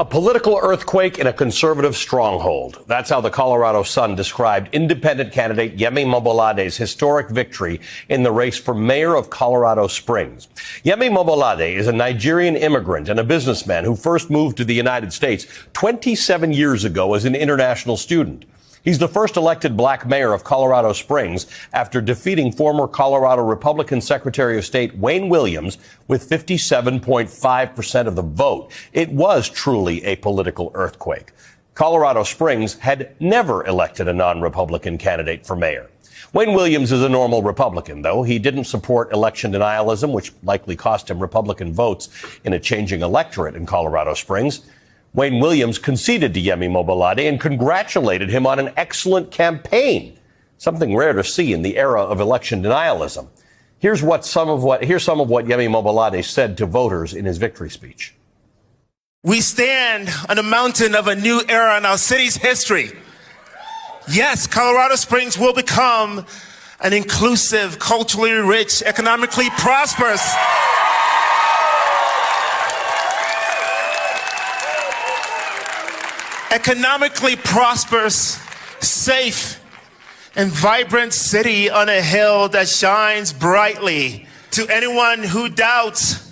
A political earthquake in a conservative stronghold. That's how the Colorado Sun described independent candidate Yemi Mobolade's historic victory in the race for mayor of Colorado Springs. Yemi Mobolade is a Nigerian immigrant and a businessman who first moved to the United States 27 years ago as an international student. He's the first elected black mayor of Colorado Springs after defeating former Colorado Republican Secretary of State Wayne Williams with 57.5% of the vote. It was truly a political earthquake. Colorado Springs had never elected a non-Republican candidate for mayor. Wayne Williams is a normal Republican, though. He didn't support election denialism, which likely cost him Republican votes in a changing electorate in Colorado Springs. Wayne Williams conceded to Yemi Mobolade and congratulated him on an excellent campaign, something rare to see in the era of election denialism. Here's some of what Yemi Mobolade said to voters in his victory speech. We stand on the mountain of a new era in our city's history. Yes, Colorado Springs will become an inclusive, culturally rich, economically prosperous, safe, and vibrant city on a hill that shines brightly. To anyone who doubts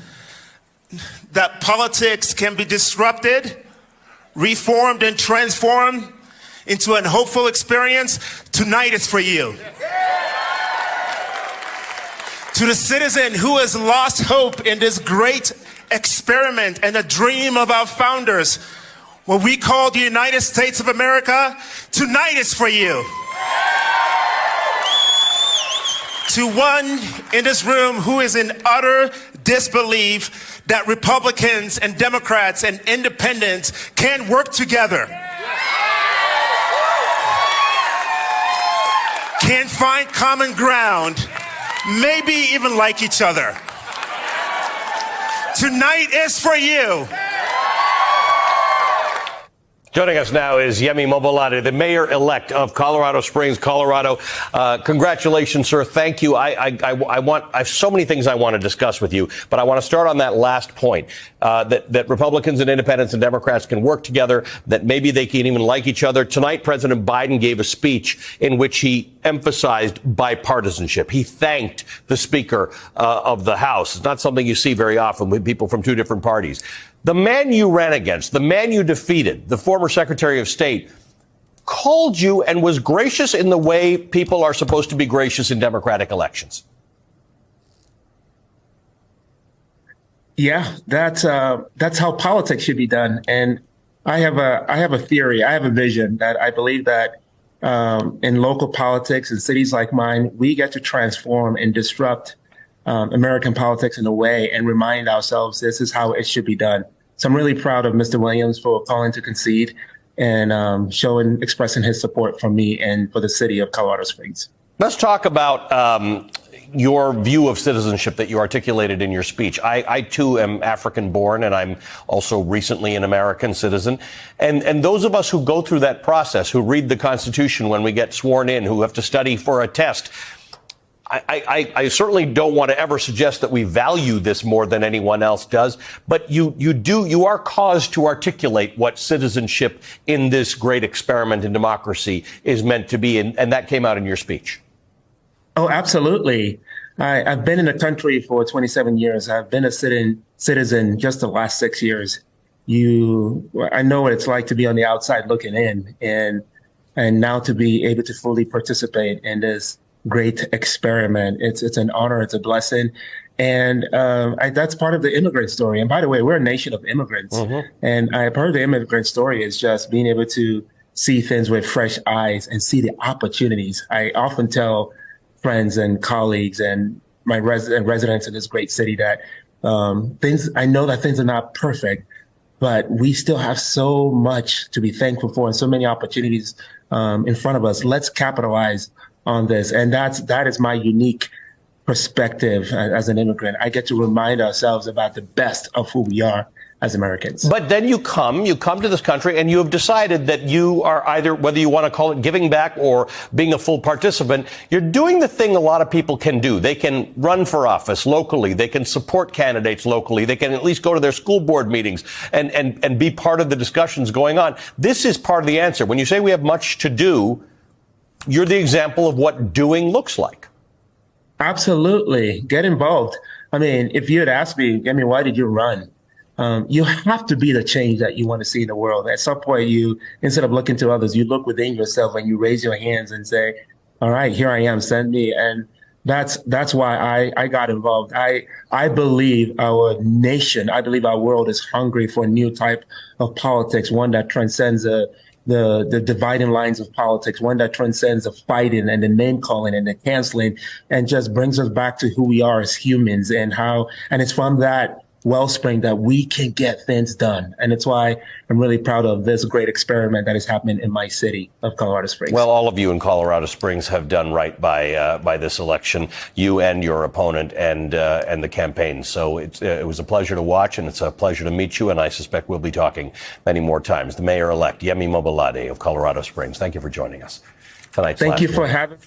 that politics can be disrupted, reformed, and transformed into an hopeful experience, tonight is for you. To the citizen who has lost hope in this great experiment and the dream of our founders, what we call the United States of America, tonight is for you. To one in this room who is in utter disbelief that Republicans and Democrats and independents can work together, can find common ground, maybe even like each other, tonight is for you. Joining us now is Yemi Mobolade, the mayor-elect of Colorado Springs, Colorado. Congratulations, sir. Thank you. I have so many things I want to discuss with you, but I want to start on that last point, that Republicans and independents and Democrats can work together, that maybe they can even like each other. Tonight, President Biden gave a speech in which he emphasized bipartisanship. He thanked the Speaker of the House. It's not something you see very often with people from two different parties. The man you ran against, the man you defeated, the former Secretary of State, called you and was gracious in the way people are supposed to be gracious in democratic elections. Yeah, that's how politics should be done. And I have a theory. I have a vision that I believe that in local politics in cities like mine, we get to transform and disrupt American politics in a way and remind ourselves this is how it should be done. So I'm really proud of Mr. Williams for calling to concede and expressing his support for me and for the city of Colorado Springs. Let's talk about your view of citizenship that you articulated in your speech. I too am African born, and I'm also recently an American citizen. And those of us who go through that process, who read the Constitution when we get sworn in, who have to study for a test, I certainly don't want to ever suggest that we value this more than anyone else does, but you are caused to articulate what citizenship in this great experiment in democracy is meant to be, and that came out in your speech. Oh, absolutely. I've been in the country for 27 years. I've been a citizen just the last 6 years. I know what it's like to be on the outside looking in, and now to be able to fully participate in this great experiment. It's an honor. It's a blessing. And that's part of the immigrant story. And by the way, we're a nation of immigrants. Mm-hmm. And part of the immigrant story is just being able to see things with fresh eyes and see the opportunities. I often tell friends and colleagues and my residents in this great city that I know that things are not perfect, but we still have so much to be thankful for and so many opportunities in front of us. Let's capitalize on this. And that is my unique perspective as an immigrant. I get to remind ourselves about the best of who we are as Americans. But then you come to this country and you have decided that you are either, whether you want to call it giving back or being a full participant, you're doing the thing a lot of people can do. They can run for office locally. They can support candidates locally. They can at least go to their school board meetings and be part of the discussions going on. This is part of the answer. When you say we have much to do, you're the example of what doing looks like. Absolutely. Get involved. I mean, if you had asked me, I mean, why did you run? You have to be the change that you want to see in the world. At some point, instead of looking to others, you look within yourself and you raise your hands and say, all right, here I am, send me. And that's why I got involved. I believe our nation, I believe our world is hungry for a new type of politics, one that transcends the dividing lines of politics, one that transcends the fighting and the name calling and the canceling and just brings us back to who we are as humans and it's from that wellspring that we can get things done. And it's why I'm really proud of this great experiment that is happening in my city of Colorado Springs. Well, all of you in Colorado Springs have done right by this election, you and your opponent and the campaign. So it was a pleasure to watch, and it's a pleasure to meet you. And I suspect we'll be talking many more times. The mayor-elect, Yemi Mobolade of Colorado Springs. Thank you for joining us tonight. Thank you for having me.